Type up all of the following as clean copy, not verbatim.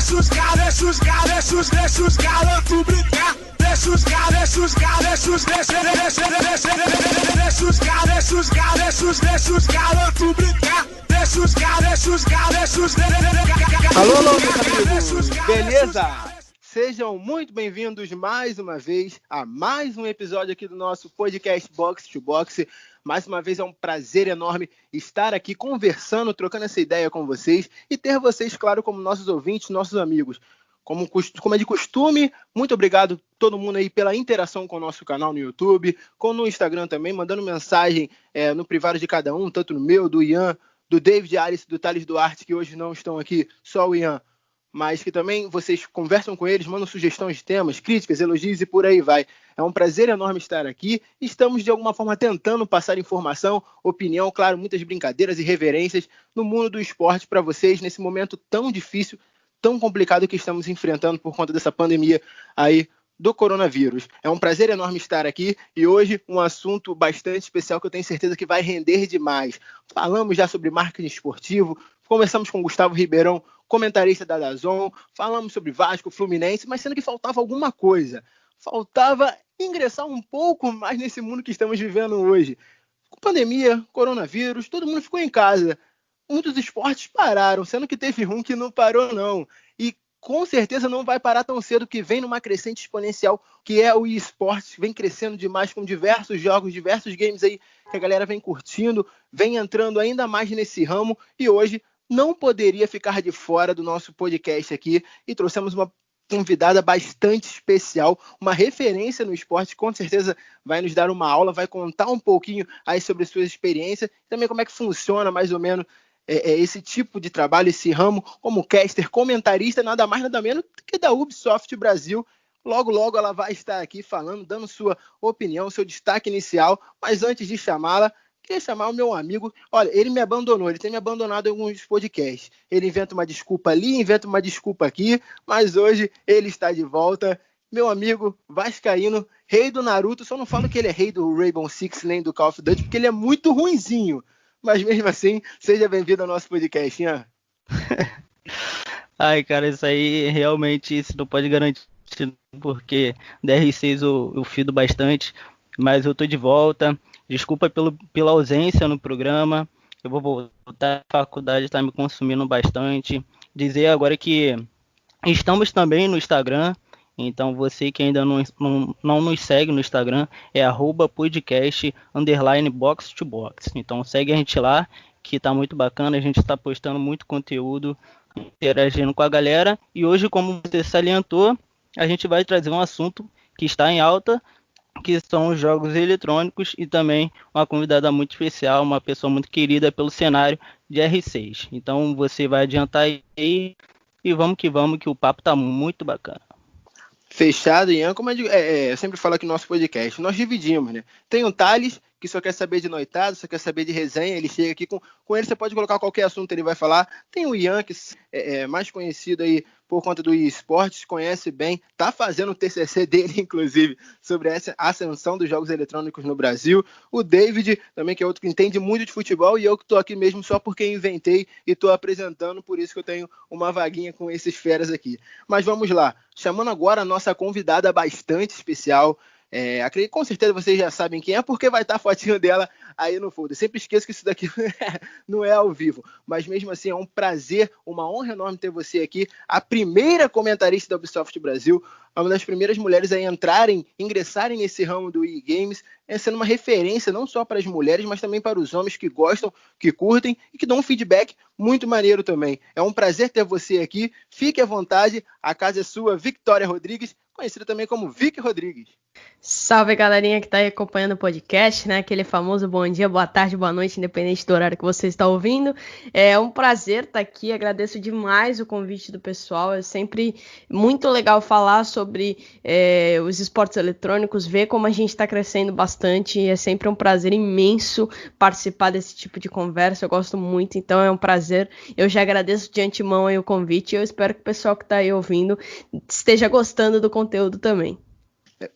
os garotos brincar. Deixa os garotos brincar. Alô, meus amigos, beleza? Sejam muito bem-vindos mais uma vez a mais um episódio aqui do nosso podcast Box to Box. Mais uma vez é um prazer enorme estar aqui conversando, trocando essa ideia com vocês e ter vocês, claro, como nossos ouvintes, nossos amigos. Como é de costume, muito obrigado todo mundo aí pela interação com o nosso canal no YouTube, no Instagram também, mandando mensagem no privado de cada um, tanto no meu, do Ian, do David Alice, do Thales Duarte, que hoje não estão aqui, só o Ian, mas que também vocês conversam com eles, mandam sugestões de temas, críticas, elogios e por aí vai. É um prazer enorme estar aqui. Estamos, de alguma forma, tentando passar informação, opinião, claro, muitas brincadeiras e reverências no mundo do esporte para vocês, nesse momento tão difícil, tão complicado que estamos enfrentando por conta dessa pandemia aí do coronavírus. É um prazer enorme estar aqui e hoje um assunto bastante especial que eu tenho certeza que vai render demais. Falamos já sobre marketing esportivo, conversamos com Gustavo Ribeirão, comentarista da DAZN, falamos sobre Vasco, Fluminense, mas sendo que faltava alguma coisa. Faltava ingressar um pouco mais nesse mundo que estamos vivendo hoje. Com pandemia, coronavírus, todo mundo ficou em casa. Muitos esportes pararam, sendo que teve um que não parou não. E com certeza não vai parar tão cedo, que vem numa crescente exponencial, que é o eSports, vem crescendo demais com diversos jogos, diversos games aí que a galera vem curtindo, vem entrando ainda mais nesse ramo, e hoje não poderia ficar de fora do nosso podcast aqui, e trouxemos uma convidada bastante especial, uma referência no esporte, com certeza vai nos dar uma aula, vai contar um pouquinho aí sobre suas experiências, também como é que funciona mais ou menos esse tipo de trabalho, esse ramo, como caster, comentarista, nada mais, nada menos que da Ubisoft Brasil. Logo, logo ela vai estar aqui falando, dando sua opinião, seu destaque inicial, mas antes de chamá-la, queria chamar o meu amigo. Olha, ele me abandonou, ele tem me abandonado em alguns podcasts. Ele inventa uma desculpa ali, inventa uma desculpa aqui, mas hoje ele está de volta. Meu amigo vascaíno, rei do Naruto, só não falo que ele é rei do Rainbow Six nem do Call of Duty, porque ele é muito ruinzinho. Mas mesmo assim, seja bem-vindo ao nosso podcast, Ian. Ai, cara, isso aí realmente isso não pode garantir, porque DR6 eu fido bastante, mas eu tô de volta. Desculpa pela ausência no programa. Eu vou voltar, a faculdade está me consumindo bastante. Dizer agora que estamos também no Instagram. Então você que ainda não nos segue no Instagram é @podcast_box2box. Então segue a gente lá, que tá muito bacana, a gente está postando muito conteúdo, interagindo com a galera. E hoje, como você salientou, a gente vai trazer um assunto que está em alta, que são os jogos eletrônicos, e também uma convidada muito especial, uma pessoa muito querida pelo cenário de R6. Então você vai adiantar aí e vamos, que o papo tá muito bacana. Fechado, Ian, como eu sempre falo aqui no nosso podcast, nós dividimos, né? Tem o Thales, que só quer saber de noitada, só quer saber de resenha, ele chega aqui com ele, você pode colocar qualquer assunto, ele vai falar. Tem o Ian, que é mais conhecido aí por conta do eSports, conhece bem, tá fazendo o TCC dele, inclusive, sobre essa ascensão dos jogos eletrônicos no Brasil. O David, também, que é outro que entende muito de futebol, e eu que tô aqui mesmo só porque inventei e tô apresentando, por isso que eu tenho uma vaguinha com esses feras aqui. Mas vamos lá, chamando agora a nossa convidada bastante especial. Acredito, com certeza vocês já sabem quem é, porque vai estar a fotinho dela aí no folder. Sempre esqueço que isso daqui não é ao vivo, mas mesmo assim é um prazer, uma honra enorme ter você aqui, a primeira comentarista da Ubisoft Brasil, uma das primeiras mulheres a ingressarem nesse ramo do e-games, sendo uma referência não só para as mulheres, mas também para os homens que gostam, que curtem e que dão um feedback muito maneiro também. É um prazer ter você aqui, fique à vontade, a casa é sua, Victoria Rodrigues, conhecida também como Vic Rodrigues. Salve, galerinha que tá aí acompanhando o podcast, né? Aquele famoso bom dia, boa tarde, boa noite, independente do horário que você está ouvindo. É um prazer estar aqui, agradeço demais o convite do pessoal. É sempre muito legal falar sobre os esportes eletrônicos, ver como a gente está crescendo bastante. É sempre um prazer imenso participar desse tipo de conversa, eu gosto muito, então é um prazer. Eu já agradeço de antemão aí o convite e eu espero que o pessoal que tá aí ouvindo esteja gostando do conteúdo também.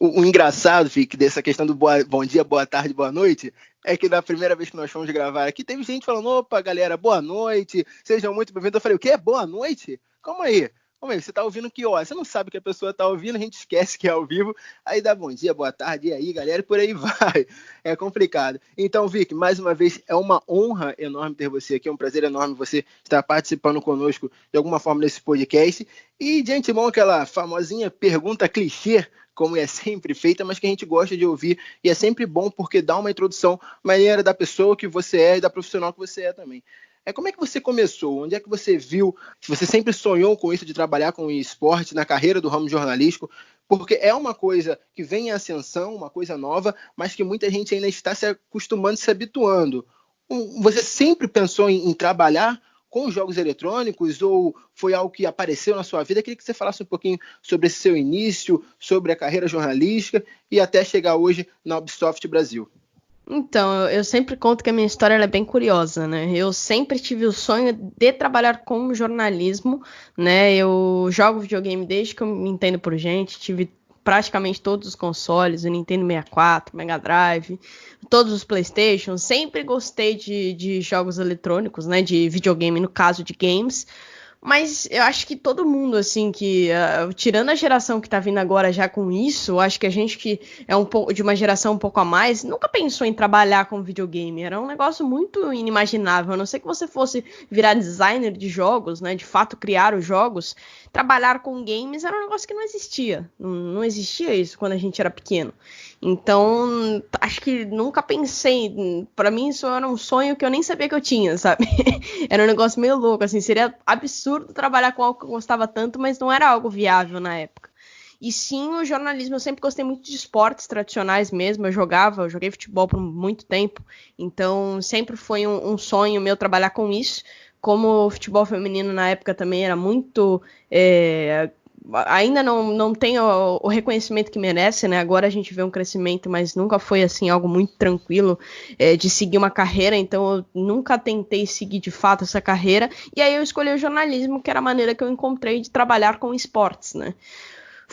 O engraçado, Vic, dessa questão do bom dia, boa tarde, boa noite, é que da primeira vez que nós fomos gravar aqui, teve gente falando, opa, galera, boa noite, sejam muito bem-vindos. Eu falei, o quê? Boa noite? Calma aí. Ô, meu, você tá ouvindo que hora? Você não sabe que a pessoa tá ouvindo, a gente esquece que é ao vivo, aí dá bom dia, boa tarde, e aí, galera, e por aí vai. É complicado. Então, Vic, mais uma vez, é uma honra enorme ter você aqui, é um prazer enorme você estar participando conosco de alguma forma nesse podcast. E, de antemão, aquela famosinha pergunta clichê, como é sempre feita, mas que a gente gosta de ouvir, e é sempre bom porque dá uma introdução maneira da pessoa que você é e da profissional que você é também. Como é que você começou? Onde é que você viu? Você sempre sonhou com isso de trabalhar com esporte na carreira do ramo jornalístico? Porque é uma coisa que vem em ascensão, uma coisa nova, mas que muita gente ainda está se acostumando, se habituando. Você sempre pensou em trabalhar com jogos eletrônicos ou foi algo que apareceu na sua vida? Eu queria que você falasse um pouquinho sobre esse seu início, sobre a carreira jornalística e até chegar hoje na Ubisoft Brasil. Então, eu sempre conto que a minha história ela é bem curiosa, né? Eu sempre tive o sonho de trabalhar com jornalismo, né? Eu jogo videogame desde que eu me entendo por gente, tive praticamente todos os consoles, o Nintendo 64, Mega Drive, todos os PlayStation, sempre gostei de jogos eletrônicos, né? De videogame, no caso de games. Mas eu acho que todo mundo, assim, tirando a geração que tá vindo agora já com isso, eu acho que a gente que é um pouco de uma geração um pouco a mais, nunca pensou em trabalhar com videogame. Era um negócio muito inimaginável. A não ser que você fosse virar designer de jogos, né? De fato, criar os jogos. Trabalhar com games era um negócio que não existia. Não existia isso quando a gente era pequeno. Então, acho que nunca pensei. Pra mim, isso era um sonho que eu nem sabia que eu tinha, sabe? Era um negócio meio louco, assim. Seria absurdo trabalhar com algo que eu gostava tanto, mas não era algo viável na época. E sim, o jornalismo, eu sempre gostei muito de esportes tradicionais mesmo. Eu joguei futebol por muito tempo. Então, sempre foi um sonho meu trabalhar com isso. Como o futebol feminino na época também era muito... ainda não tem o reconhecimento que merece, né? Agora a gente vê um crescimento, mas nunca foi assim algo muito tranquilo de seguir uma carreira, então eu nunca tentei seguir de fato essa carreira, e aí eu escolhi o jornalismo, que era a maneira que eu encontrei de trabalhar com esportes, né?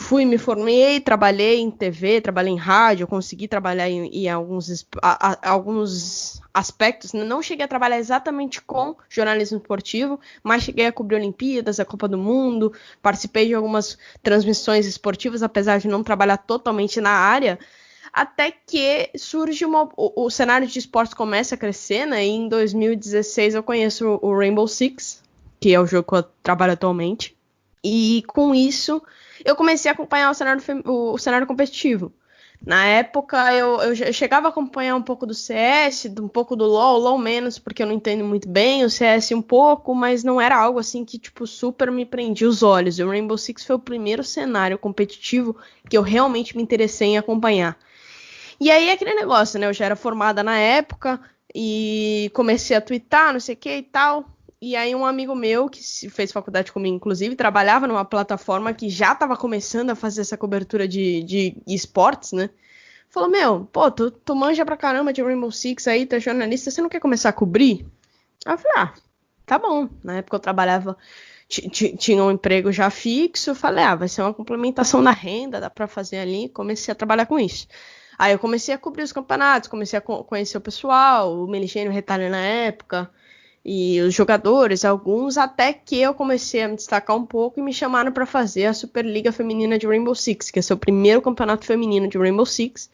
Me formei, trabalhei em TV, trabalhei em rádio, consegui trabalhar em alguns aspectos. Não cheguei a trabalhar exatamente com jornalismo esportivo, mas cheguei a cobrir Olimpíadas, a Copa do Mundo, participei de algumas transmissões esportivas, apesar de não trabalhar totalmente na área, até que surge o cenário de esportes começa a crescer, né? E em 2016 eu conheço o Rainbow Six, que é o jogo que eu trabalho atualmente, e com isso eu comecei a acompanhar o cenário competitivo. Na época, eu chegava a acompanhar um pouco do CS, um pouco do LoL menos, porque eu não entendo muito bem, o CS um pouco, mas não era algo assim que, tipo, super me prendia os olhos. O Rainbow Six foi o primeiro cenário competitivo que eu realmente me interessei em acompanhar. E aí, aquele negócio, né? Eu já era formada na época e comecei a twittar, não sei o que e tal. E aí um amigo meu, que fez faculdade comigo, inclusive, trabalhava numa plataforma que já estava começando a fazer essa cobertura de esportes, né? Falou, meu, pô, tu manja pra caramba de Rainbow Six aí, tu é jornalista, você não quer começar a cobrir? Aí eu falei, tá bom. Na época eu trabalhava, tinha um emprego já fixo, falei, vai ser uma complementação da renda, dá pra fazer ali, comecei a trabalhar com isso. Aí eu comecei a cobrir os campeonatos, comecei a conhecer o pessoal, o Meligênio Retalho na época, e os jogadores, alguns, até que eu comecei a me destacar um pouco e me chamaram para fazer a Superliga Feminina de Rainbow Six, que é o primeiro campeonato feminino de Rainbow Six.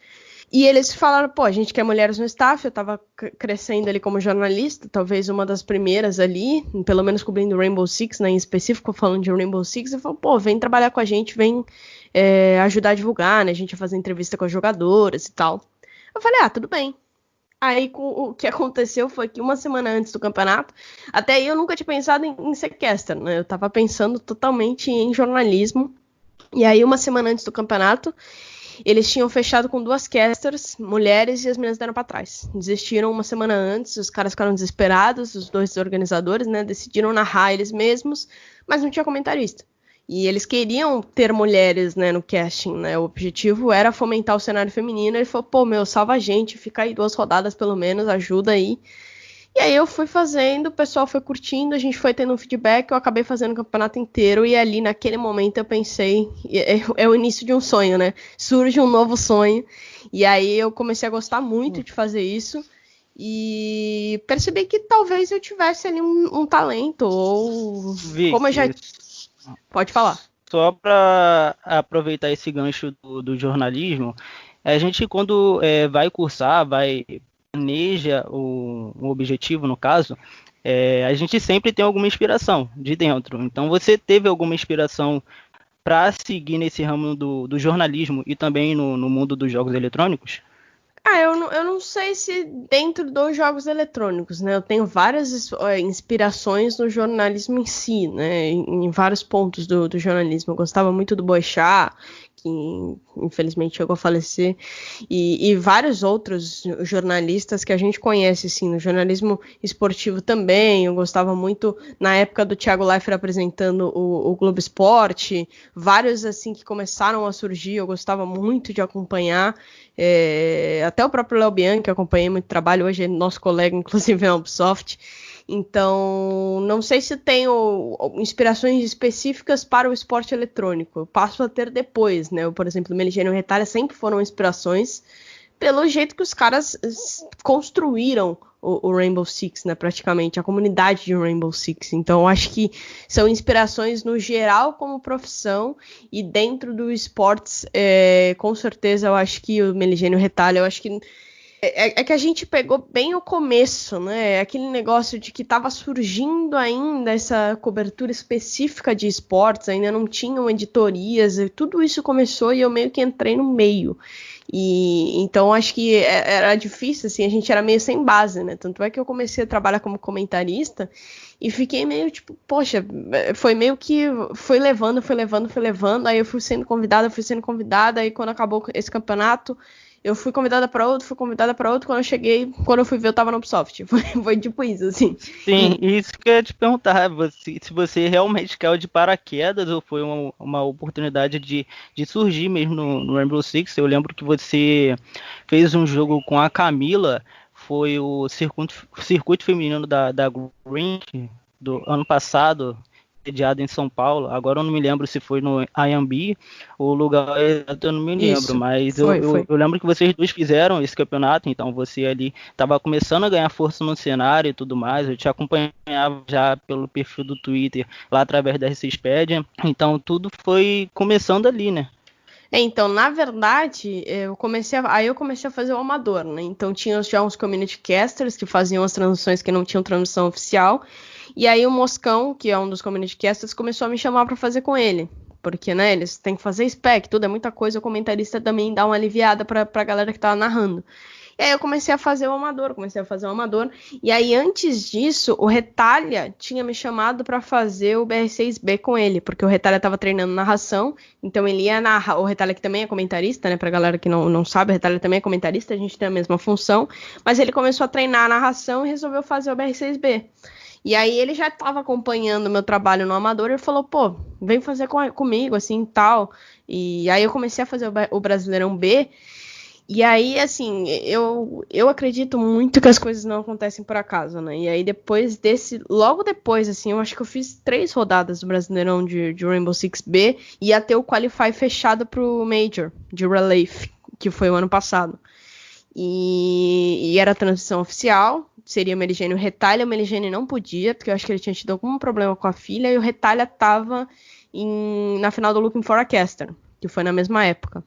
E eles falaram, pô, a gente quer mulheres no staff, eu tava crescendo ali como jornalista, talvez uma das primeiras ali, pelo menos cobrindo Rainbow Six, né, em específico falando de Rainbow Six, e falou, pô, vem trabalhar com a gente, vem ajudar a divulgar, né, a gente ia fazer entrevista com as jogadoras e tal. Eu falei, tudo bem. Aí o que aconteceu foi que uma semana antes do campeonato, até aí eu nunca tinha pensado em ser caster, né? Eu tava pensando totalmente em jornalismo. E aí uma semana antes do campeonato, eles tinham fechado com 2 casters, mulheres, e as meninas deram pra trás. Desistiram uma semana antes, os caras ficaram desesperados, os 2 organizadores, né? Decidiram narrar eles mesmos, mas não tinha comentarista. E eles queriam ter mulheres, né, no casting, né? O objetivo era fomentar o cenário feminino. Ele falou, pô, meu, salva a gente, fica aí 2 rodadas pelo menos, ajuda aí. E aí eu fui fazendo, o pessoal foi curtindo, a gente foi tendo um feedback, eu acabei fazendo o campeonato inteiro, e ali naquele momento eu pensei, é o início de um sonho, né? Surge um novo sonho, e aí eu comecei a gostar muito de fazer isso, e percebi que talvez eu tivesse ali um talento, ou Vic, como eu já... Pode falar. Só para aproveitar esse gancho do jornalismo, a gente quando vai cursar, planeja um objetivo, no caso, a gente sempre tem alguma inspiração de dentro. Então você teve alguma inspiração para seguir nesse ramo do jornalismo e também no mundo dos jogos eletrônicos? Eu não sei se dentro dos jogos eletrônicos, né? Eu tenho várias inspirações no jornalismo em si, né? Em vários pontos do jornalismo. Eu gostava muito do Boechat, que infelizmente chegou a falecer, e vários outros jornalistas que a gente conhece, assim, no jornalismo esportivo também. Eu gostava muito, na época do Thiago Leifert apresentando o Globo Esporte, vários, assim, que começaram a surgir, eu gostava muito de acompanhar. Até o próprio Léo Bianchi, que eu acompanhei muito trabalho, hoje é nosso colega, inclusive, na Ubisoft. Então, não sei se tenho inspirações específicas para o esporte eletrônico. Eu passo a ter depois, né? Por exemplo, o Meligênio e o Retalha sempre foram inspirações pelo jeito que os caras construíram o Rainbow Six, né? Praticamente, a comunidade de Rainbow Six. Então, eu acho que são inspirações no geral como profissão, e dentro do esportes, com certeza, eu acho que o Meligênio e o Retalha, eu acho que é que a gente pegou bem o começo, né? Aquele negócio de que estava surgindo ainda essa cobertura específica de esportes, ainda não tinham editorias, e tudo isso começou e eu meio que entrei no meio. E então acho que era difícil, assim, a gente era meio sem base, né? Tanto é que eu comecei a trabalhar como comentarista e fiquei meio tipo, poxa, foi meio que foi levando, aí eu fui sendo convidada, aí quando acabou esse campeonato, eu fui convidada para outro, quando eu fui ver, eu tava no Ubisoft. Foi tipo isso, assim. Sim, isso que eu ia te perguntar, se você realmente caiu de paraquedas ou foi uma oportunidade de surgir mesmo no Rainbow Six. Eu lembro que você fez um jogo com a Camila, foi o circuito feminino da Green do ano passado, sediado em São Paulo. Agora eu não me lembro se foi no IMB, o lugar exato eu não me lembro, Isso, mas foi. eu lembro que vocês dois fizeram esse campeonato, então você ali estava começando a ganhar força no cenário e tudo mais. Eu te acompanhava já pelo perfil do Twitter, lá através da RCSpedia, então tudo foi começando ali, né? Então, na verdade, eu comecei a fazer o amador, né? Então tinha já uns community casters que faziam as transmissões que não tinham transmissão oficial. E aí o Moscão, que é um dos community casters, começou a me chamar para fazer com ele. Porque, né, eles têm que fazer spec, tudo é muita coisa, o comentarista também dá uma aliviada pra galera que tá narrando. E aí eu comecei a fazer o amador, e aí antes disso, o Retalha tinha me chamado para fazer o BR6B com ele, porque o Retalha tava treinando narração, então ele ia narrar, o Retalha que também é comentarista, né, pra galera que não sabe, o Retalha também é comentarista, a gente tem a mesma função, mas ele começou a treinar a narração e resolveu fazer o BR6B. E aí ele já estava acompanhando o meu trabalho no amador e falou, pô, vem fazer comigo, assim, tal. E aí eu comecei a fazer o Brasileirão B. E aí, assim, eu acredito muito que as coisas não acontecem por acaso, né? E aí logo depois, assim, eu acho que eu fiz 3 rodadas do Brasileirão de Rainbow Six B e ia ter o Qualify fechado pro Major de Relief, que foi o ano passado. E era a transição oficial, seria o Meligênio e o Retalha. O Meligênio não podia, porque eu acho que ele tinha tido algum problema com a filha, e o Retalha tava na final do Looking for a Caster, que foi na mesma época.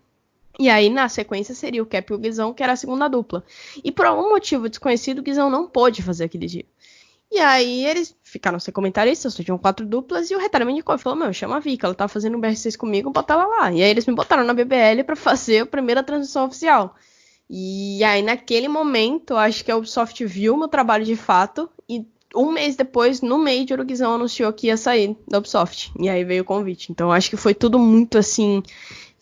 E aí, na sequência, seria o Cap e o Guizão, que era a segunda dupla. E por algum motivo desconhecido, o Guizão não pôde fazer aquele dia. E aí, eles ficaram sem comentaristas, só tinham 4 duplas, e o Retalha me indicou e falou, meu, chama a Vika, ela tá fazendo um BR6 comigo, bota ela lá. E aí, eles me botaram na BBL pra fazer a primeira transmissão oficial. E aí, naquele momento, acho que a Ubisoft viu meu trabalho de fato, e um mês depois, no Major, o Guizão anunciou que ia sair da Ubisoft. E aí veio o convite. Então, acho que foi tudo muito assim...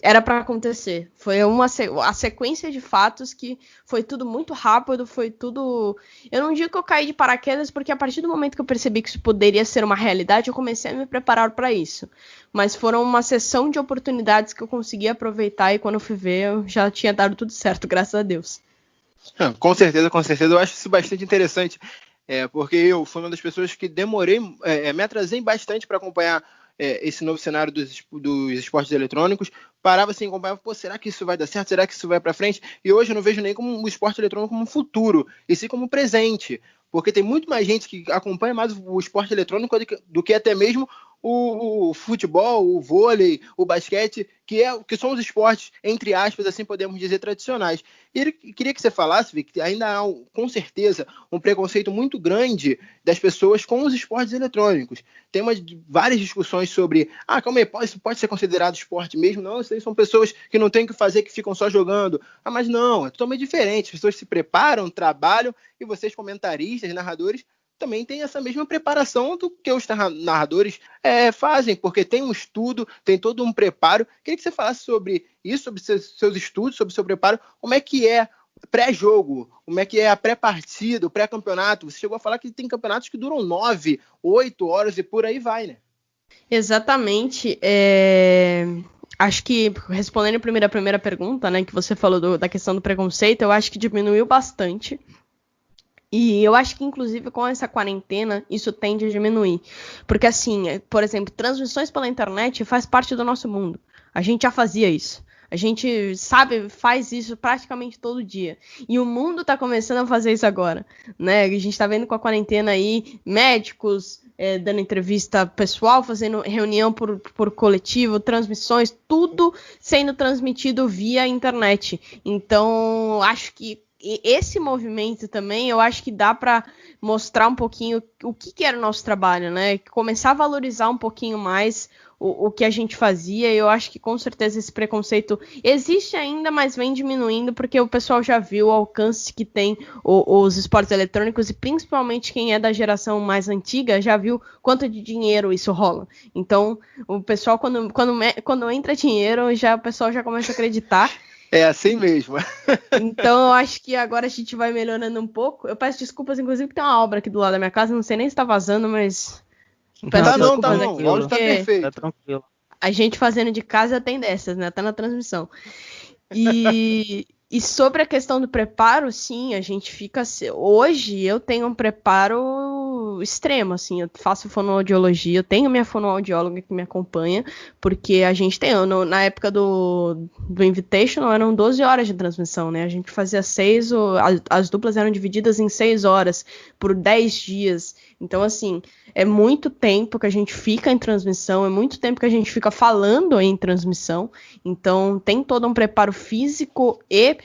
Era para acontecer. Foi a sequência de fatos que foi tudo muito rápido, foi tudo... Eu não digo que eu caí de paraquedas, porque a partir do momento que eu percebi que isso poderia ser uma realidade, eu comecei a me preparar para isso. Mas foram uma sessão de oportunidades que eu consegui aproveitar, e quando eu fui ver, eu já tinha dado tudo certo, graças a Deus. Com certeza. Eu acho isso bastante interessante, porque eu fui uma das pessoas que demorei, me atrasei bastante para acompanhar esse novo cenário dos esportes eletrônicos. Parava assim, acompanhava, pô, será que isso vai dar certo? Será que isso vai para frente? E hoje eu não vejo nem como o esporte eletrônico como um futuro, e sim como um presente, porque tem muito mais gente que acompanha mais o esporte eletrônico do que até mesmo o futebol, o vôlei, o basquete, que são os esportes, entre aspas, assim podemos dizer, tradicionais. E eu queria que você falasse, Vic, que ainda há, com certeza, um preconceito muito grande das pessoas com os esportes eletrônicos. Tem várias discussões sobre, calma aí, isso pode ser considerado esporte mesmo? Não, isso aí são pessoas que não têm o que fazer, que ficam só jogando. Mas não, é totalmente diferente. As pessoas se preparam, trabalham, e vocês, comentaristas, narradores, também tem essa mesma preparação do que os narradores fazem, porque tem um estudo, tem todo um preparo. Queria que você falasse sobre isso, sobre seus estudos, sobre o seu preparo, como é que é pré-jogo, como é que é a pré-partida, o pré-campeonato. Você chegou a falar que tem campeonatos que duram 9, 8 horas e por aí vai, né? Exatamente. Acho que, respondendo a primeira pergunta, né, que você falou da questão do preconceito, eu acho que diminuiu bastante. E eu acho que, inclusive, com essa quarentena, isso tende a diminuir. Porque, assim, por exemplo, transmissões pela internet faz parte do nosso mundo. A gente já fazia isso. A gente faz isso praticamente todo dia. E o mundo tá começando a fazer isso agora, né? A gente tá vendo com a quarentena aí, médicos dando entrevista pessoal, fazendo reunião por coletivo, transmissões, tudo sendo transmitido via internet. Então, acho que esse movimento também, eu acho que dá para mostrar um pouquinho o que era o nosso trabalho, né? Começar a valorizar um pouquinho mais o que a gente fazia. Eu acho que com certeza esse preconceito existe ainda, mas vem diminuindo, porque o pessoal já viu o alcance que tem os esportes eletrônicos, e principalmente quem é da geração mais antiga já viu quanto de dinheiro isso rola. Então, o pessoal, quando entra dinheiro, o pessoal já começa a acreditar. É assim mesmo. Então, eu acho que agora a gente vai melhorando um pouco. Eu peço desculpas, inclusive, que tem uma obra aqui do lado da minha casa. Não sei nem se tá vazando, mas... Tá não. O áudio tá perfeito. Tá tranquilo. A gente fazendo de casa tem dessas, né? Tá na transmissão. E sobre a questão do preparo, sim, a gente fica... Hoje eu tenho um preparo extremo, assim. Eu faço fonoaudiologia, eu tenho minha fonoaudióloga que me acompanha, porque a gente tem... Na época do Invitational eram 12 horas de transmissão, né? A gente fazia 6... As duplas eram divididas em 6 horas por 10 dias. Então, assim, é muito tempo que a gente fica em transmissão, é muito tempo que a gente fica falando em transmissão. Então, tem todo um preparo físico e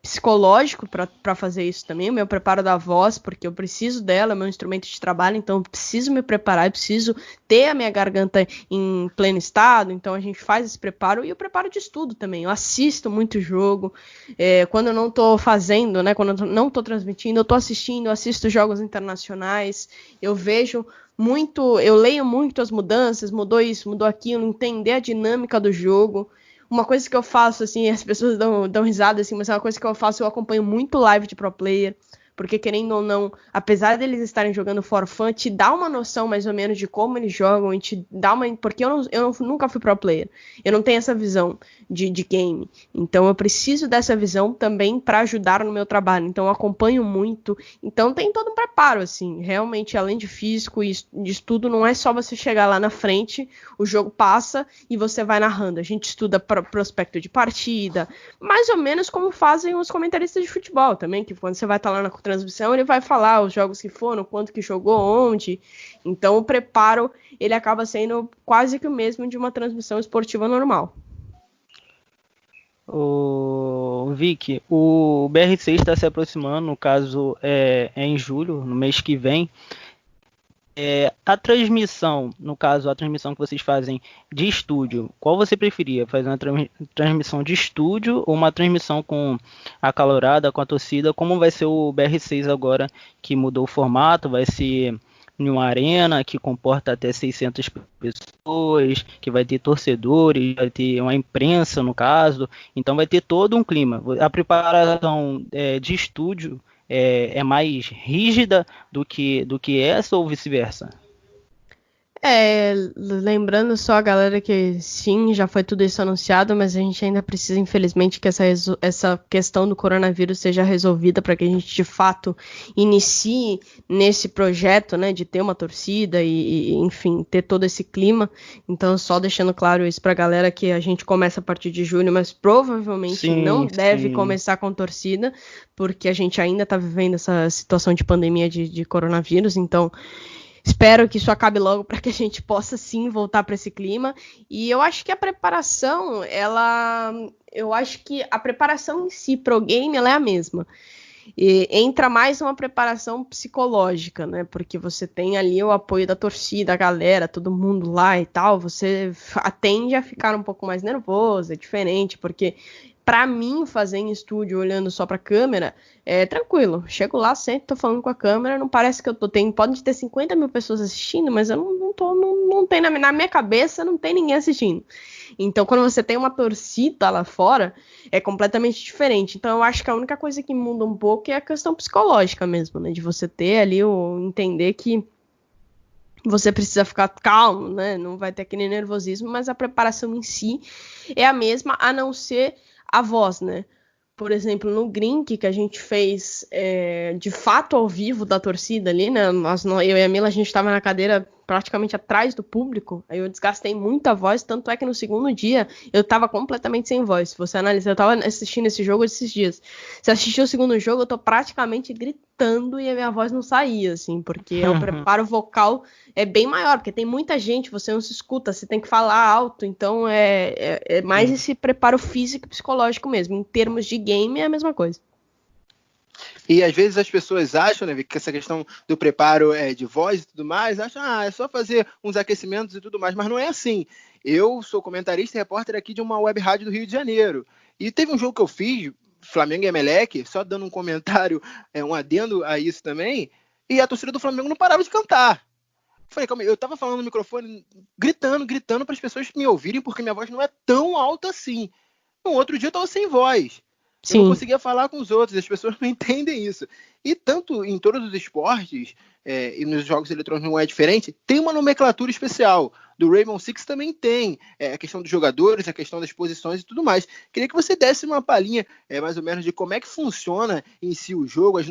psicológico para fazer isso também. O meu preparo da voz, porque eu preciso dela, é meu instrumento de trabalho, então eu preciso me preparar, eu preciso ter a minha garganta em pleno estado. Então, a gente faz esse preparo e o preparo de estudo também. Eu assisto muito jogo. Quando eu não estou fazendo, né, quando eu não estou transmitindo, eu estou assistindo, eu assisto jogos internacionais, eu vejo muito, eu leio muito as mudanças, mudou isso, mudou aquilo, entender a dinâmica do jogo. Uma coisa que eu faço, assim, as pessoas dão risada, assim, mas é uma coisa que eu faço, eu acompanho muito live de pro player, porque querendo ou não, apesar deles estarem jogando for fun, te dá uma noção mais ou menos de como eles jogam, e te dá uma... Porque eu nunca fui pro player, eu não tenho essa visão de game, então eu preciso dessa visão também para ajudar no meu trabalho, então eu acompanho muito, então tem todo um preparo, assim, realmente, além de físico e de estudo, não é só você chegar lá na frente, o jogo passa e você vai narrando, a gente estuda prospecto de partida, mais ou menos como fazem os comentaristas de futebol também, que quando você vai estar lá na transmissão, ele vai falar os jogos que foram, quanto que jogou, onde. Então o preparo, ele acaba sendo quase que o mesmo de uma transmissão esportiva normal. Vic, o BR6 está se aproximando, no caso é em julho, no mês que vem. A transmissão, no caso, a transmissão que vocês fazem de estúdio, qual você preferia? Fazer uma transmissão de estúdio ou uma transmissão com a acalorada, com a torcida? Como vai ser o BR6 agora, que mudou o formato? Vai ser em uma arena que comporta até 600 pessoas, que vai ter torcedores, vai ter uma imprensa, no caso. Então vai ter todo um clima. A preparação de estúdio é mais rígida do que essa ou vice-versa? Lembrando só a galera que sim, já foi tudo isso anunciado, mas a gente ainda precisa, infelizmente, que essa questão do coronavírus seja resolvida para que a gente, de fato, inicie nesse projeto, né, de ter uma torcida e, enfim, ter todo esse clima. Então, só deixando claro isso para a galera que a gente começa a partir de julho, mas provavelmente não deve começar com torcida, porque a gente ainda está vivendo essa situação de pandemia de coronavírus, então... espero que isso acabe logo para que a gente possa sim voltar para esse clima. E eu acho que a preparação, eu acho que a preparação em si pro game ela é a mesma. E entra mais uma preparação psicológica, né? Porque você tem ali o apoio da torcida, a galera, todo mundo lá e tal. Você tende a ficar um pouco mais nervoso, é diferente, porque pra mim, fazer em estúdio olhando só pra câmera é tranquilo. Chego lá, sempre tô falando com a câmera, não parece que eu tô tendo. Pode ter 50 mil pessoas assistindo, mas eu não tem na minha cabeça, não tem ninguém assistindo. Então, quando você tem uma torcida lá fora, é completamente diferente. Então, eu acho que a única coisa que muda um pouco é a questão psicológica mesmo, né? De você ter ali entender que você precisa ficar calmo, né? Não vai ter aquele nervosismo, mas a preparação em si é a mesma, a não ser a voz, né? Por exemplo, no Grink, que a gente fez de fato ao vivo da torcida ali, né? Eu e a Mila, a gente estava na cadeira praticamente atrás do público, aí eu desgastei muita voz, tanto é que no segundo dia eu estava completamente sem voz. Se você analisar, eu estava assistindo esse jogo esses dias. Se assistir o segundo jogo, eu tô praticamente gritando e a minha voz não saía, assim, porque o preparo vocal é bem maior, porque tem muita gente, você não se escuta, você tem que falar alto, então é mais esse preparo físico e psicológico mesmo. Em termos de game, é a mesma coisa. E às vezes as pessoas acham, né, que essa questão do preparo de voz e tudo mais, acham, é só fazer uns aquecimentos e tudo mais, mas não é assim. Eu sou comentarista e repórter aqui de uma web rádio do Rio de Janeiro. E teve um jogo que eu fiz, Flamengo e Emelec, só dando um comentário, um adendo a isso também, e a torcida do Flamengo não parava de cantar. Falei, calma aí, eu tava falando no microfone, gritando para as pessoas me ouvirem, porque minha voz não é tão alta assim. No outro dia eu tava sem voz. Sim. Eu não conseguia falar com os outros, as pessoas não entendem isso. E tanto em todos os esportes, e nos jogos eletrônicos não é diferente, tem uma nomenclatura especial. Do Rainbow Six também tem a questão dos jogadores, a questão das posições e tudo mais. Queria que você desse uma palhinha, mais ou menos, de como é que funciona em si o jogo, as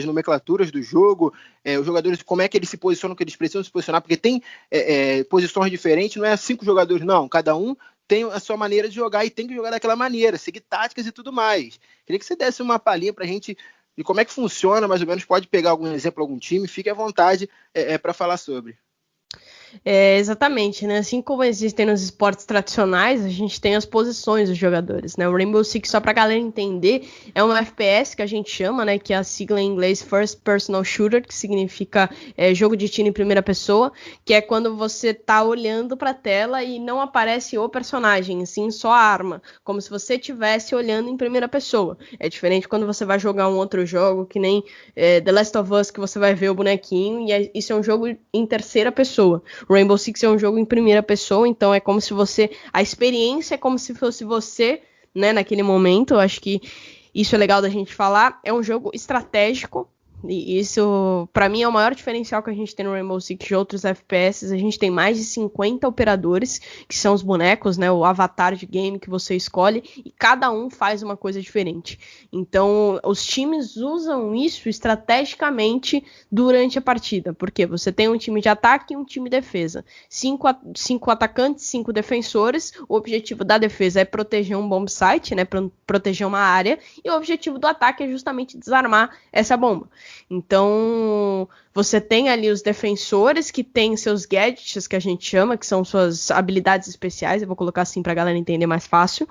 nomenclaturas do jogo, os jogadores, como é que eles se posicionam, que eles precisam se posicionar, porque tem posições diferentes, não é 5 jogadores, não. Cada um tem a sua maneira de jogar e tem que jogar daquela maneira, seguir táticas e tudo mais. Queria que você desse uma palhinha pra gente de como é que funciona, mais ou menos, pode pegar algum exemplo, algum time, fique à vontade para falar sobre. Exatamente, né? Assim como existem nos esportes tradicionais, a gente tem as posições dos jogadores, né? O Rainbow Six, só pra galera entender, é um FPS que a gente chama, né? Que é a sigla em inglês First Personal Shooter, que significa jogo de tiro em primeira pessoa, que é quando você tá olhando pra tela e não aparece o personagem, assim, só a arma, como se você estivesse olhando em primeira pessoa. É diferente quando você vai jogar um outro jogo, que nem The Last of Us, que você vai ver o bonequinho, e isso é um jogo em terceira pessoa. Rainbow Six é um jogo em primeira pessoa, então é como se a experiência é como se fosse você, né, naquele momento. Eu acho que isso é legal da gente falar. É um jogo estratégico, e isso, pra mim, é o maior diferencial que a gente tem no Rainbow Six de outros FPS. A gente tem mais de 50 operadores, que são os bonecos, né, o avatar de game que você escolhe, e cada um faz uma coisa diferente. Então, os times usam isso estrategicamente durante a partida, porque você tem um time de ataque e um time de defesa. 5 atacantes, 5 defensores. O objetivo da defesa é proteger um bomb site, né, proteger uma área, e o objetivo do ataque é justamente desarmar essa bomba. Então, você tem ali os defensores que têm seus gadgets, que a gente chama, que são suas habilidades especiais, eu vou colocar assim pra galera entender mais fácil.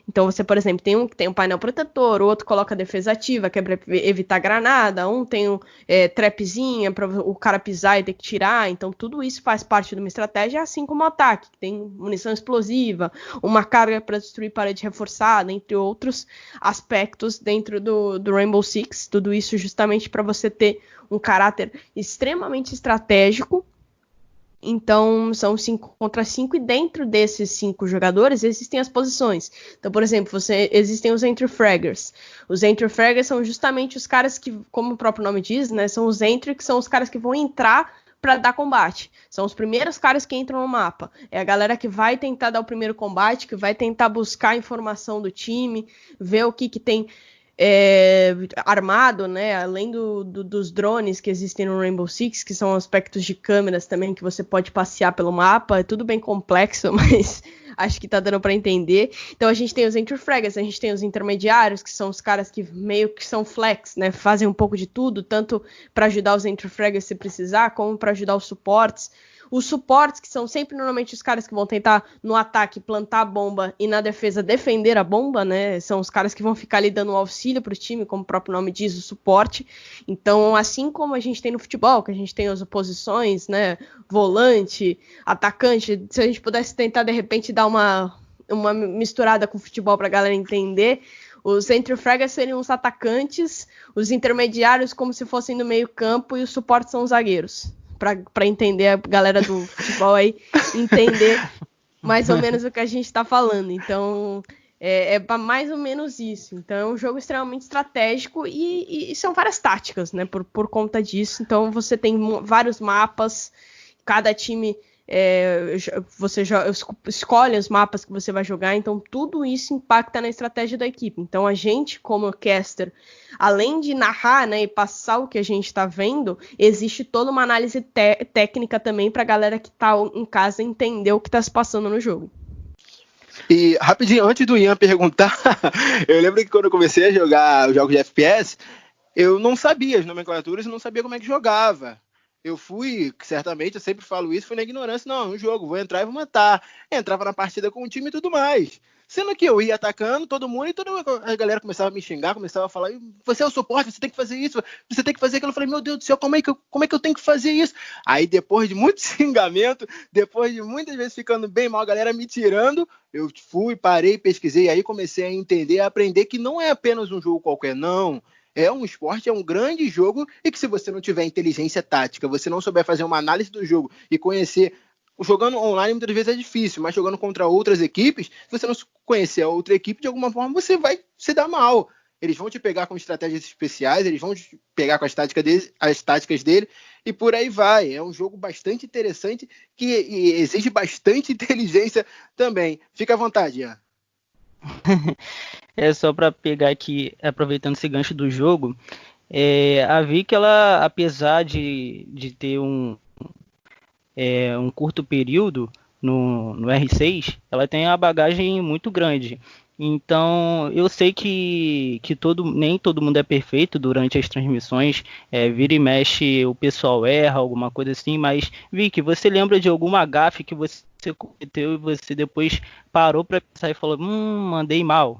Então, você, por exemplo, tem um que tem um painel protetor, o outro coloca defesa ativa, que é pra evitar granada, um tem trapzinha para o cara pisar e ter que tirar. Então, tudo isso faz parte de uma estratégia, assim como o ataque, que tem munição explosiva, uma carga para destruir parede reforçada, entre outros aspectos dentro do Rainbow Six. Tudo isso justamente para você ter um caráter extremamente estratégico. Então, são 5 contra 5, e dentro desses 5 jogadores existem as posições. Então, por exemplo, existem os entry fraggers. Os entry fraggers são justamente os caras que, como o próprio nome diz, né, são os entry, que são os caras que vão entrar para dar combate. São os primeiros caras que entram no mapa. É a galera que vai tentar dar o primeiro combate, que vai tentar buscar a informação do time, ver o que tem armado, né? Além dos drones que existem no Rainbow Six, que são aspectos de câmeras também, que você pode passear pelo mapa. É tudo bem complexo, mas acho que tá dando para entender. Então a gente tem os entry fraggers, a gente tem os intermediários, que são os caras que meio que são flex, né? Fazem um pouco de tudo, tanto para ajudar os entry fraggers se precisar, como para ajudar os suportes. Os suportes, que são sempre normalmente os caras que vão tentar no ataque plantar a bomba e na defesa defender a bomba, né? São os caras que vão ficar ali dando auxílio para o time, como o próprio nome diz, o suporte. Então, assim como a gente tem no futebol, que a gente tem as oposições, né? Volante, atacante, se a gente pudesse tentar de repente dar uma misturada com o futebol para a galera entender, os entry fraggers seriam os atacantes, os intermediários como se fossem no meio campo e os suportes são os zagueiros. Para entender a galera do futebol aí, entender mais ou menos o que a gente está falando. Então, é mais ou menos isso. Então, é um jogo extremamente estratégico e são várias táticas, né, por conta disso. Então, você tem vários mapas, cada time... você escolhe os mapas que você vai jogar, então tudo isso impacta na estratégia da equipe. Então a gente, como caster, além de narrar, né, e passar o que a gente está vendo, existe toda uma análise técnica também para a galera que está em casa entender o que está se passando no jogo. E rapidinho, antes do Ian perguntar, eu lembro que quando eu comecei a jogar os jogos de FPS, eu não sabia as nomenclaturas e não sabia como é que jogava. Eu certamente, eu sempre falo isso, fui na ignorância, não, um jogo, vou entrar e vou matar. Entrava na partida com o time e tudo mais. Sendo que eu ia atacando todo mundo e a galera começava a me xingar, começava a falar, você é o suporte, você tem que fazer isso, você tem que fazer aquilo. Eu falei, meu Deus do céu, como é que eu tenho que fazer isso? Aí depois de muito xingamento, depois de muitas vezes ficando bem mal, a galera me tirando, eu parei, pesquisei, aí comecei a entender, a aprender que não é apenas um jogo qualquer, não. É um esporte, é um grande jogo e que se você não tiver inteligência tática, você não souber fazer uma análise do jogo e conhecer... Jogando online muitas vezes é difícil, mas jogando contra outras equipes, se você não conhecer a outra equipe, de alguma forma você vai se dar mal. Eles vão te pegar com estratégias especiais, eles vão te pegar com as táticas dele e por aí vai. É um jogo bastante interessante que exige bastante inteligência também. Fica à vontade, Ian. É só para pegar aqui, aproveitando esse gancho do jogo, a Vicky, ela, apesar de ter um curto período no R6, ela tem uma bagagem muito grande. Então, eu sei que nem todo mundo é perfeito durante as transmissões, vira e mexe, o pessoal erra, alguma coisa assim, mas, Vicky, você lembra de alguma gafe que você cometeu e você depois parou para pensar e falou, mandei mal?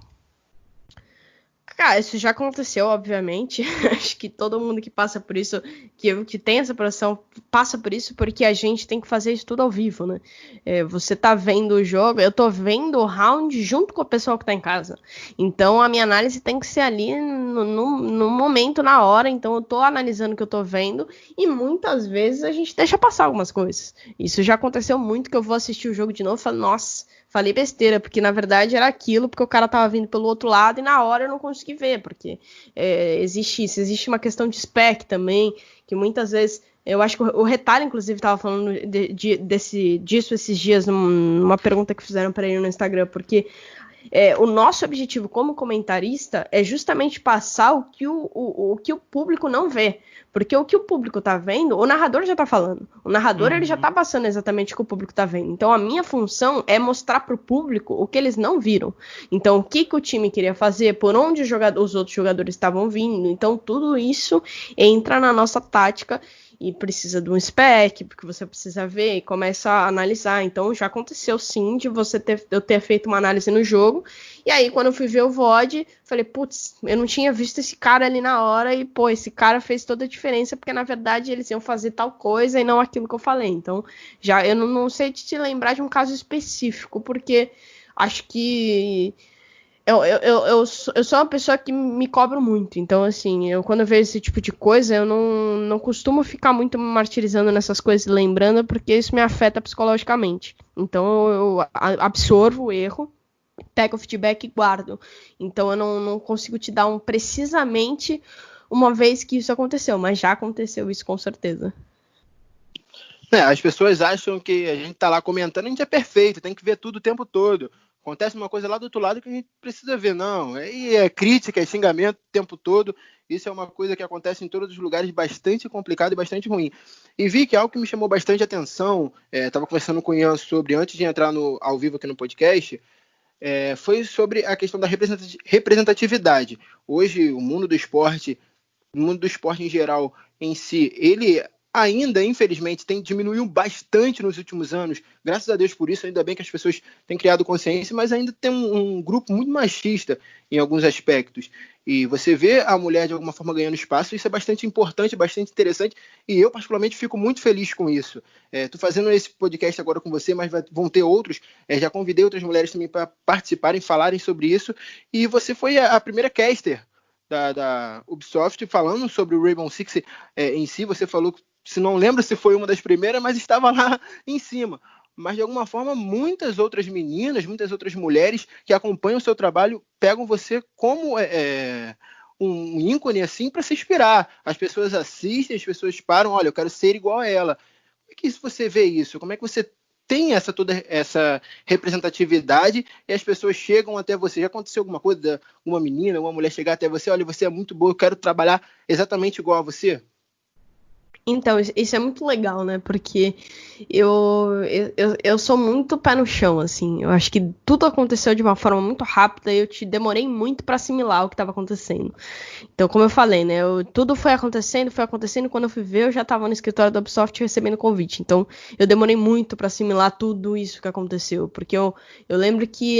Cara, isso já aconteceu, obviamente. Acho que todo mundo que passa por isso, que tem essa profissão, passa por isso, porque a gente tem que fazer isso tudo ao vivo, né? Você tá vendo o jogo, eu tô vendo o round junto com o pessoal que tá em casa. Então, a minha análise tem que ser ali no momento, na hora. Então, eu tô analisando o que eu tô vendo e muitas vezes a gente deixa passar algumas coisas. Isso já aconteceu muito, que eu vou assistir o jogo de novo e falo, nossa... Falei besteira, porque na verdade era aquilo, porque o cara tava vindo pelo outro lado e na hora eu não consegui ver, porque existe isso. Existe uma questão de spec também, que muitas vezes, eu acho que o Retalho, inclusive, tava falando disso esses dias, numa pergunta que fizeram para ele no Instagram, porque o nosso objetivo como comentarista é justamente passar o que o público não vê. Porque o que o público tá vendo, o narrador já tá falando. O narrador, ele já tá passando exatamente o que o público tá vendo. Então, a minha função é mostrar pro público o que eles não viram. Então, o que o time queria fazer, por onde os outros jogadores estavam vindo. Então, tudo isso entra na nossa tática e precisa de um spec, porque você precisa ver e começa a analisar. Então, já aconteceu sim de eu ter feito uma análise no jogo, e aí quando eu fui ver o VOD, falei, putz, eu não tinha visto esse cara ali na hora, e pô, esse cara fez toda a diferença, porque na verdade eles iam fazer tal coisa e não aquilo que eu falei. Então, já eu não sei te lembrar de um caso específico, porque acho que... Eu sou uma pessoa que me cobro muito, então assim, quando eu vejo esse tipo de coisa, eu não costumo ficar muito me martirizando nessas coisas, lembrando, porque isso me afeta psicologicamente. Então eu absorvo o erro, pego o feedback e guardo. Então eu não consigo te dar precisamente uma vez que isso aconteceu, mas já aconteceu isso com certeza. As pessoas acham que a gente tá lá comentando, a gente é perfeito, tem que ver tudo o tempo todo. Acontece uma coisa lá do outro lado que a gente precisa ver, não. É crítica, é xingamento o tempo todo. Isso é uma coisa que acontece em todos os lugares, bastante complicado e bastante ruim. E vi que algo que me chamou bastante atenção, estava conversando com o Ian sobre, antes de entrar ao vivo aqui no podcast, foi sobre a questão da representatividade. Hoje, o mundo do esporte em geral em si, ele ainda, infelizmente, diminuiu bastante nos últimos anos. Graças a Deus por isso, ainda bem que as pessoas têm criado consciência, mas ainda tem um grupo muito machista em alguns aspectos. E você vê a mulher, de alguma forma, ganhando espaço, isso é bastante importante, bastante interessante, e eu, particularmente, fico muito feliz com isso. Estou fazendo esse podcast agora com você, mas vão ter outros. Já convidei outras mulheres também para participarem, falarem sobre isso, e você foi a primeira caster da Ubisoft falando sobre o Rainbow Six em si. Você falou, se não lembro se foi uma das primeiras, mas estava lá em cima. Mas, de alguma forma, muitas outras meninas, muitas outras mulheres que acompanham o seu trabalho pegam você como um ícone assim para se inspirar. As pessoas assistem, as pessoas param, olha, eu quero ser igual a ela. Como é que você vê isso? Como é que você tem toda essa representatividade e as pessoas chegam até você? Já aconteceu alguma coisa, uma menina, uma mulher chegar até você, olha, você é muito boa, eu quero trabalhar exatamente igual a você? Então, isso é muito legal, né? Porque eu sou muito pé no chão, assim. Eu acho que tudo aconteceu de uma forma muito rápida e eu demorei muito para assimilar o que estava acontecendo. Então, como eu falei, né? Tudo foi acontecendo. Quando eu fui ver, eu já estava no escritório da Ubisoft recebendo convite. Então, eu demorei muito para assimilar tudo isso que aconteceu. Porque eu lembro que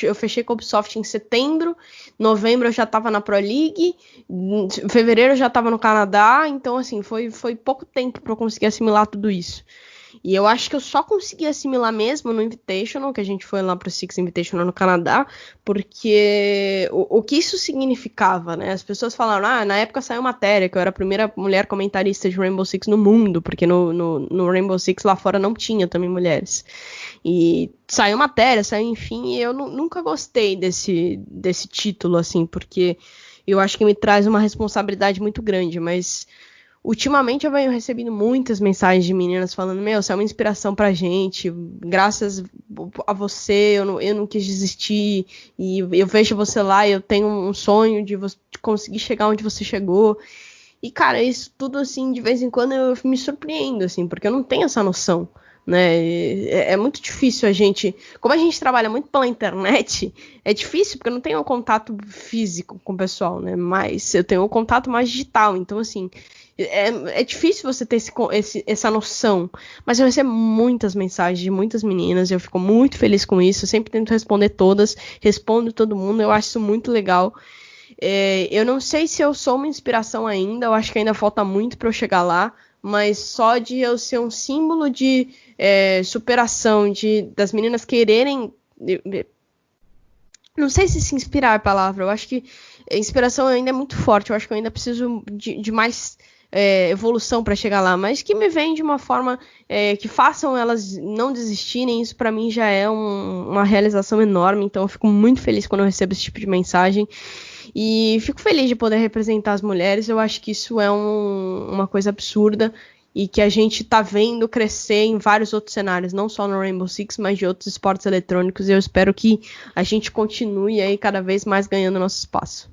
eu fechei com a Ubisoft em setembro, novembro eu já estava na Pro League, em fevereiro eu já estava no Canadá. Então, assim, foi pouco tempo para eu conseguir assimilar tudo isso. E eu acho que eu só consegui assimilar mesmo no Invitational, que a gente foi lá pro Six Invitational no Canadá, porque o que isso significava, né? As pessoas falaram, na época saiu matéria, que eu era a primeira mulher comentarista de Rainbow Six no mundo, porque no Rainbow Six lá fora não tinha também mulheres. E saiu matéria, enfim, e eu nunca gostei desse título, assim, porque eu acho que me traz uma responsabilidade muito grande, mas ultimamente eu venho recebendo muitas mensagens de meninas falando, você é uma inspiração pra gente, graças a você eu não quis desistir, e eu vejo você lá, eu tenho um sonho de conseguir chegar onde você chegou. E, cara, isso tudo, assim, de vez em quando eu me surpreendo, assim, porque eu não tenho essa noção, né? É muito difícil como a gente trabalha muito pela internet, é difícil porque eu não tenho um contato físico com o pessoal, né? Mas eu tenho um contato mais digital, então, assim, é difícil você ter essa noção. Mas eu recebo muitas mensagens de muitas meninas, eu fico muito feliz com isso, eu sempre tento responder todas, respondo todo mundo, eu acho isso muito legal. Eu não sei se eu sou uma inspiração ainda, eu acho que ainda falta muito para eu chegar lá, mas só de eu ser um símbolo de superação, das meninas quererem... Não sei se inspirar é a palavra, eu acho que a inspiração ainda é muito forte, eu acho que eu ainda preciso de mais evolução para chegar lá, mas que me vem de uma forma que façam elas não desistirem. Isso para mim já é uma realização enorme, então eu fico muito feliz quando eu recebo esse tipo de mensagem e fico feliz de poder representar as mulheres. Eu acho que isso é uma coisa absurda e que a gente tá vendo crescer em vários outros cenários, não só no Rainbow Six, mas de outros esportes eletrônicos, e eu espero que a gente continue aí cada vez mais ganhando nosso espaço.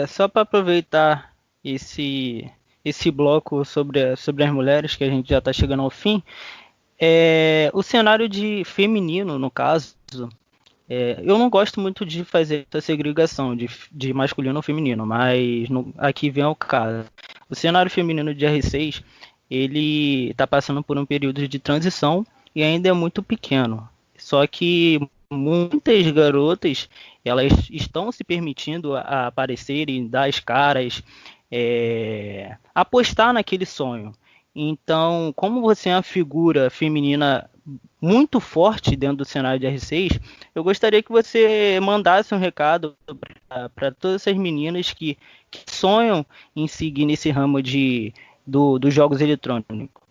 Só para aproveitar esse bloco sobre as mulheres, que a gente já está chegando ao fim, o cenário de feminino, no caso, eu não gosto muito de fazer essa segregação de masculino ou feminino, mas aqui vem o caso. O cenário feminino de R6, ele está passando por um período de transição e ainda é muito pequeno. Só que muitas garotas, elas estão se permitindo a aparecerem, dar as caras, apostar naquele sonho. Então, como você é uma figura feminina muito forte dentro do cenário de R6, eu gostaria que você mandasse um recado para todas essas meninas que sonham em seguir nesse ramo dos jogos eletrônicos.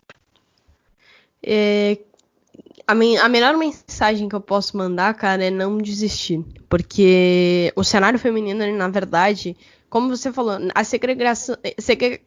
A melhor mensagem que eu posso mandar, cara, é não desistir. Porque o cenário feminino, na verdade, como você falou, a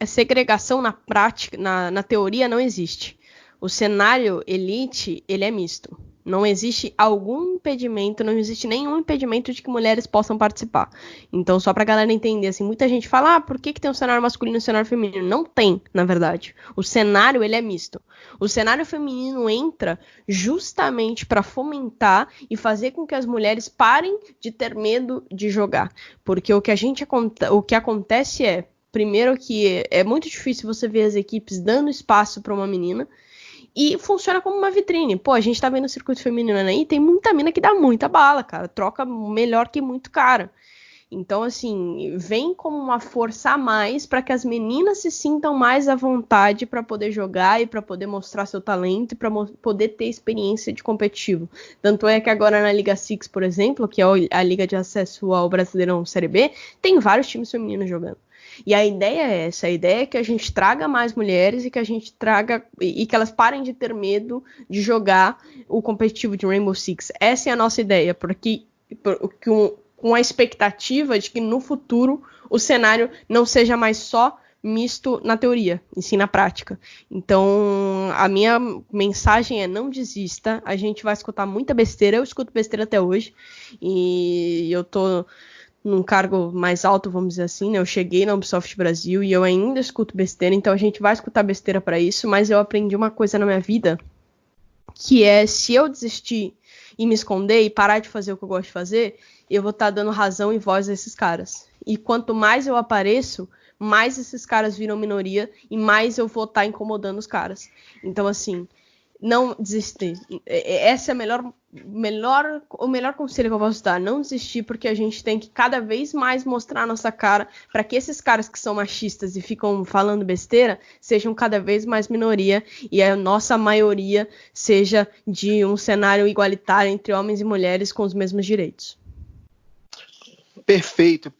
segregação na prática, na teoria, não existe. O cenário elite, ele é misto, Não existe algum impedimento, não existe nenhum impedimento de que mulheres possam participar. Então, só pra galera entender, assim, muita gente fala, por que tem um cenário masculino e um cenário feminino? Não tem, na verdade. O cenário, ele é misto. O cenário feminino entra justamente para fomentar e fazer com que as mulheres parem de ter medo de jogar. Porque o que acontece é, primeiro que é muito difícil você ver as equipes dando espaço para uma menina, e funciona como uma vitrine. Pô, a gente tá vendo o circuito feminino aí, tem muita mina que dá muita bala, cara. Troca melhor que muito cara. Então, assim, vem como uma força a mais para que as meninas se sintam mais à vontade para poder jogar e para poder mostrar seu talento e para poder ter experiência de competitivo. Tanto é que agora na Liga Six, por exemplo, que é a liga de acesso ao Brasileirão Série B, tem vários times femininos jogando. E a ideia é essa, a ideia é que a gente traga mais mulheres e que a gente traga e que elas parem de ter medo de jogar o competitivo de Rainbow Six. Essa é a nossa ideia, porque com a expectativa de que no futuro o cenário não seja mais só misto na teoria, e sim na prática. Então, a minha mensagem é: não desista, a gente vai escutar muita besteira, eu escuto besteira até hoje, e eu tô num cargo mais alto, vamos dizer assim, né? Eu cheguei na Ubisoft Brasil e eu ainda escuto besteira, então a gente vai escutar besteira para isso, mas eu aprendi uma coisa na minha vida, que é, se eu desistir e me esconder e parar de fazer o que eu gosto de fazer, eu vou estar dando razão e voz a esses caras. E quanto mais eu apareço, mais esses caras viram minoria e mais eu vou estar incomodando os caras. Então, assim, não desistir. Esse é o melhor conselho que eu posso dar. Não desistir, porque a gente tem que cada vez mais mostrar a nossa cara para que esses caras que são machistas e ficam falando besteira sejam cada vez mais minoria e a nossa maioria seja de um cenário igualitário entre homens e mulheres com os mesmos direitos. Perfeito,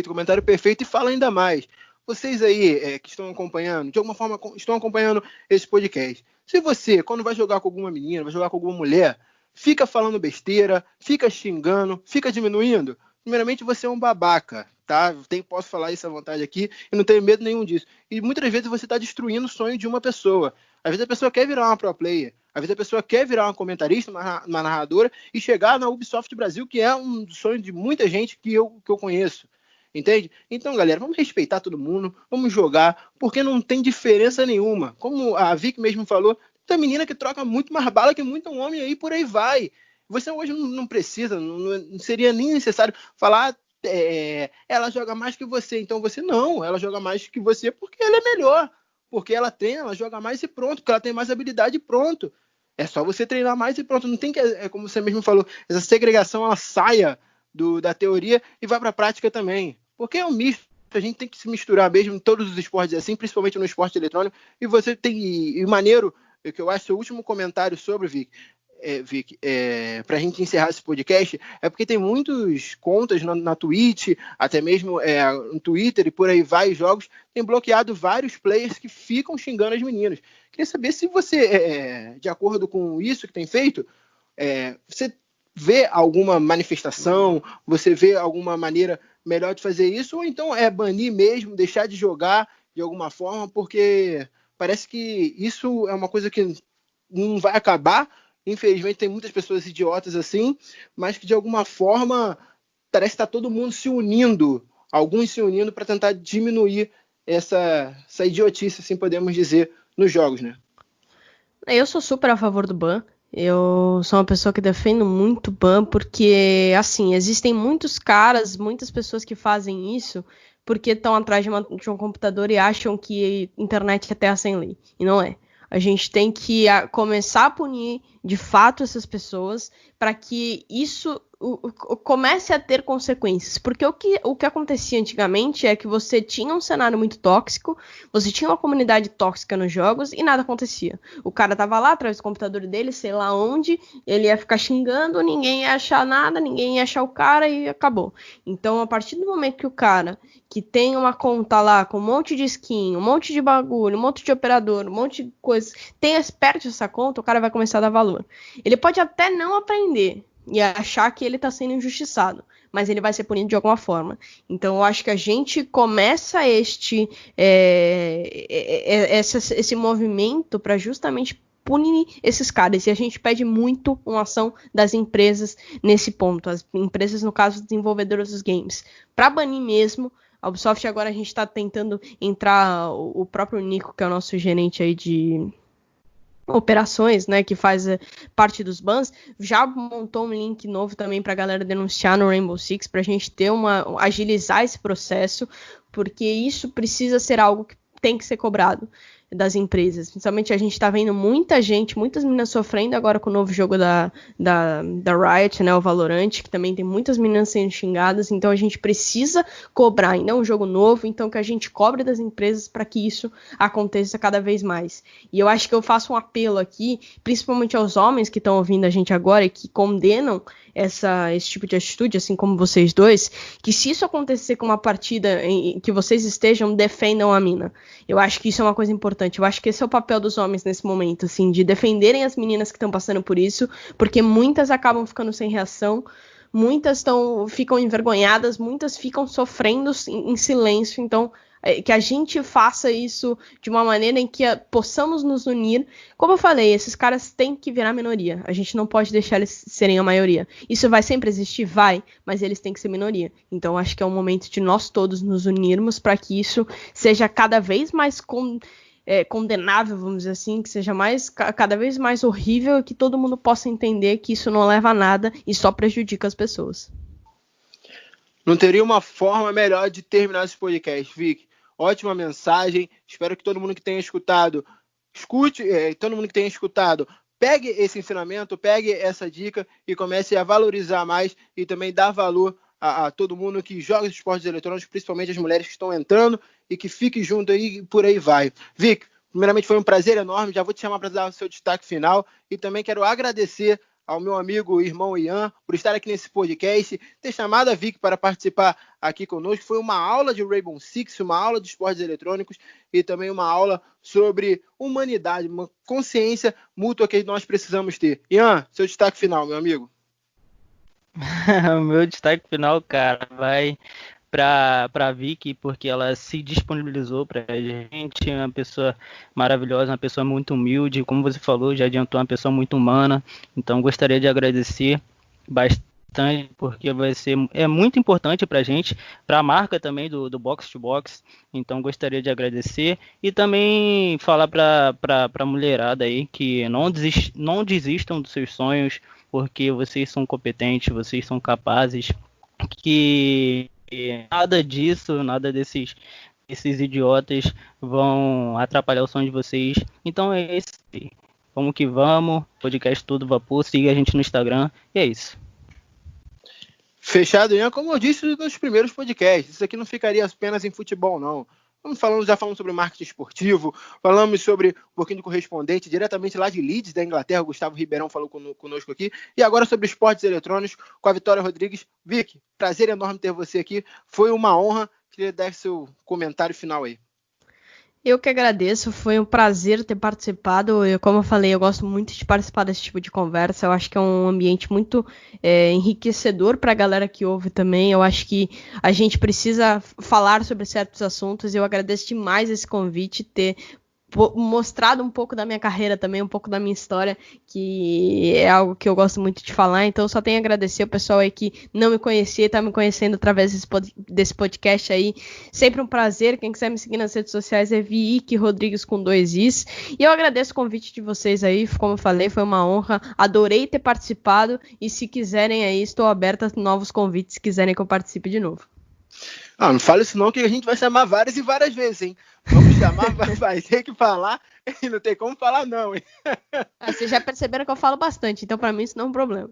comentário perfeito. E fala ainda mais. Vocês aí que estão acompanhando, de alguma forma estão acompanhando esse podcast. Se você, quando vai jogar com alguma menina, vai jogar com alguma mulher, fica falando besteira, fica xingando, fica diminuindo, primeiramente você é um babaca, tá? Posso falar isso à vontade aqui e não tenho medo nenhum disso. E muitas vezes você está destruindo o sonho de uma pessoa. Às vezes a pessoa quer virar uma pro player, às vezes a pessoa quer virar uma comentarista, uma narradora e chegar na Ubisoft Brasil, que é um sonho de muita gente que eu conheço. Entende? Então, galera, vamos respeitar todo mundo, vamos jogar, porque não tem diferença nenhuma. Como a Vic mesmo falou, tem menina que troca muito mais bala que muito homem aí, por aí vai. Você hoje não precisa, não seria nem necessário falar, ela joga mais que você, então você não, ela joga mais que você porque ela é melhor, porque ela treina, ela joga mais e pronto, porque ela tem mais habilidade e pronto. É só você treinar mais e pronto, não tem que, como você mesmo falou, essa segregação, ela saia da teoria e vai para a prática também. Porque é um misto, a gente tem que se misturar mesmo em todos os esportes assim, principalmente no esporte eletrônico. E você tem, e maneiro, que eu acho, seu último comentário sobre, Vic, para a gente encerrar esse podcast, é porque tem muitas contas na Twitch, até mesmo no Twitter e por aí vai, jogos, tem bloqueado vários players que ficam xingando as meninas. Queria saber se você, de acordo com isso que tem feito, você vê alguma manifestação, você vê alguma maneira melhor de fazer isso, ou então é banir mesmo, deixar de jogar de alguma forma, porque parece que isso é uma coisa que não vai acabar. Infelizmente tem muitas pessoas idiotas assim, mas que de alguma forma parece que está todo mundo se unindo, alguns se unindo para tentar diminuir essa idiotice, assim podemos dizer, nos jogos, né? Eu sou super a favor do ban. Eu sou uma pessoa que defendo muito ban, porque, assim, existem muitos caras, muitas pessoas que fazem isso porque estão atrás de um computador e acham que internet é terra sem lei. E não é. A gente tem que começar a punir, de fato, essas pessoas para que isso comece a ter consequências. Porque o que acontecia antigamente é que você tinha um cenário muito tóxico, você tinha uma comunidade tóxica nos jogos e nada acontecia. O cara tava lá atrás do computador dele, sei lá onde, ele ia ficar xingando, ninguém ia achar nada, ninguém ia achar o cara e acabou. Então, a partir do momento que o cara que tem uma conta lá com um monte de skin, um monte de bagulho, um monte de operador, um monte de coisa, perde essa conta, o cara vai começar a dar valor. Ele pode até não aprender e achar que ele está sendo injustiçado, mas ele vai ser punido de alguma forma. Então eu acho que a gente começa esse movimento para justamente pune esses caras. E a gente pede muito uma ação das empresas nesse ponto. As empresas, no caso, desenvolvedoras dos games. Para banir mesmo, a Ubisoft agora a gente está tentando entrar, o próprio Nico, que é o nosso gerente aí de operações, né, que faz parte dos bans, já montou um link novo também para a galera denunciar no Rainbow Six, para a gente agilizar esse processo, porque isso precisa ser algo que tem que ser cobrado das empresas. Principalmente a gente tá vendo muitas meninas sofrendo agora com o novo jogo da Riot, né, o Valorant, que também tem muitas meninas sendo xingadas, então a gente precisa cobrar, ainda é um jogo novo, então que a gente cobre das empresas para que isso aconteça cada vez mais. E eu acho que eu faço um apelo aqui, principalmente aos homens que estão ouvindo a gente agora e que condenam esse tipo de atitude, assim como vocês dois, que se isso acontecer com uma partida em que vocês estejam, defendam a mina. Eu acho que isso é uma coisa importante. Eu acho que esse é o papel dos homens nesse momento, assim, de defenderem as meninas que estão passando por isso, porque muitas acabam ficando sem reação, muitas ficam envergonhadas, muitas ficam sofrendo em silêncio. Então, que a gente faça isso de uma maneira em que possamos nos unir. Como eu falei, esses caras têm que virar minoria. A gente não pode deixar eles serem a maioria. Isso vai sempre existir? Vai, mas eles têm que ser minoria. Então acho que é um momento de nós todos nos unirmos para que isso seja cada vez mais condenável, vamos dizer assim, que seja cada vez mais horrível e que todo mundo possa entender que isso não leva a nada e só prejudica as pessoas. Não teria uma forma melhor de terminar esse podcast, Vic. Ótima mensagem. Espero que todo mundo que tenha escutado, todo mundo que tenha escutado, pegue esse ensinamento, pegue essa dica e comece a valorizar mais e também dar valor a todo mundo que joga os esportes eletrônicos, principalmente as mulheres que estão entrando e que fiquem junto aí e por aí vai. Vic, primeiramente foi um prazer enorme, já vou te chamar para dar o seu destaque final e também quero agradecer ao meu amigo e irmão Ian, por estar aqui nesse podcast, ter chamado a Vic para participar aqui conosco. Foi uma aula de Rainbow Six, uma aula de esportes eletrônicos e também uma aula sobre humanidade, uma consciência mútua que nós precisamos ter. Ian, seu destaque final, meu amigo. O meu destaque final, cara, vai para Vicky, porque ela se disponibilizou para a gente, uma pessoa maravilhosa, uma pessoa muito humilde, como você falou, já adiantou, uma pessoa muito humana. Então gostaria de agradecer bastante, porque é muito importante para a gente, para a marca também do Box to Box. Então gostaria de agradecer e também falar para a mulherada aí que não desistam dos seus sonhos, porque vocês são competentes, vocês são capazes, que nada disso, nada desses idiotas vão atrapalhar o sonho de vocês. Então é isso. Vamos que vamos. Podcast Todo Vapor. Siga a gente no Instagram. E é isso. Fechado, Ian. Como eu disse nos primeiros podcasts, isso aqui não ficaria apenas em futebol, não. Já falamos sobre marketing esportivo, falamos sobre um pouquinho do correspondente diretamente lá de Leeds, da Inglaterra, o Gustavo Ribeirão falou conosco aqui, e agora sobre esportes eletrônicos com a Vitória Rodrigues. Vic, prazer enorme ter você aqui, foi uma honra. Queria dar seu comentário final aí. Eu que agradeço, foi um prazer ter participado. Como eu falei, eu gosto muito de participar desse tipo de conversa. Eu acho que é um ambiente muito enriquecedor para a galera que ouve também. Eu acho que a gente precisa falar sobre certos assuntos. Eu agradeço demais esse convite, ter mostrado um pouco da minha carreira também, um pouco da minha história, que é algo que eu gosto muito de falar. Então só tenho a agradecer o pessoal aí que não me conhecia, tá me conhecendo através desse podcast aí. Sempre um prazer. Quem quiser me seguir nas redes sociais é Vic Rodrigues com 2 Is. E eu agradeço o convite de vocês aí, como eu falei, foi uma honra, adorei ter participado e se quiserem aí, estou aberta a novos convites, se quiserem que eu participe de novo. Não fale isso não, que a gente vai chamar várias e várias vezes, hein? Vamos chamar, vai ter que falar e não tem como falar não, hein? Vocês já perceberam que eu falo bastante, então pra mim isso não é um problema.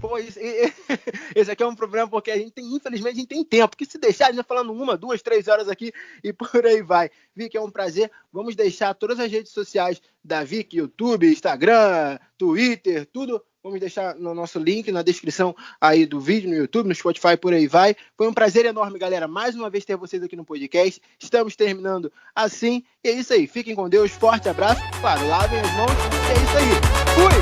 Pô, esse aqui é um problema porque infelizmente a gente tem tempo, porque se deixar a gente vai falando 1, 2, 3 horas aqui e por aí vai. Vic, é um prazer, vamos deixar todas as redes sociais da Vic, YouTube, Instagram, Twitter, tudo. Vamos deixar no nosso link, na descrição aí do vídeo, no YouTube, no Spotify, por aí vai. Foi um prazer enorme, galera, mais uma vez ter vocês aqui no podcast. Estamos terminando assim. E é isso aí. Fiquem com Deus. Forte abraço. Claro, lavem as mãos. E é isso aí. Fui!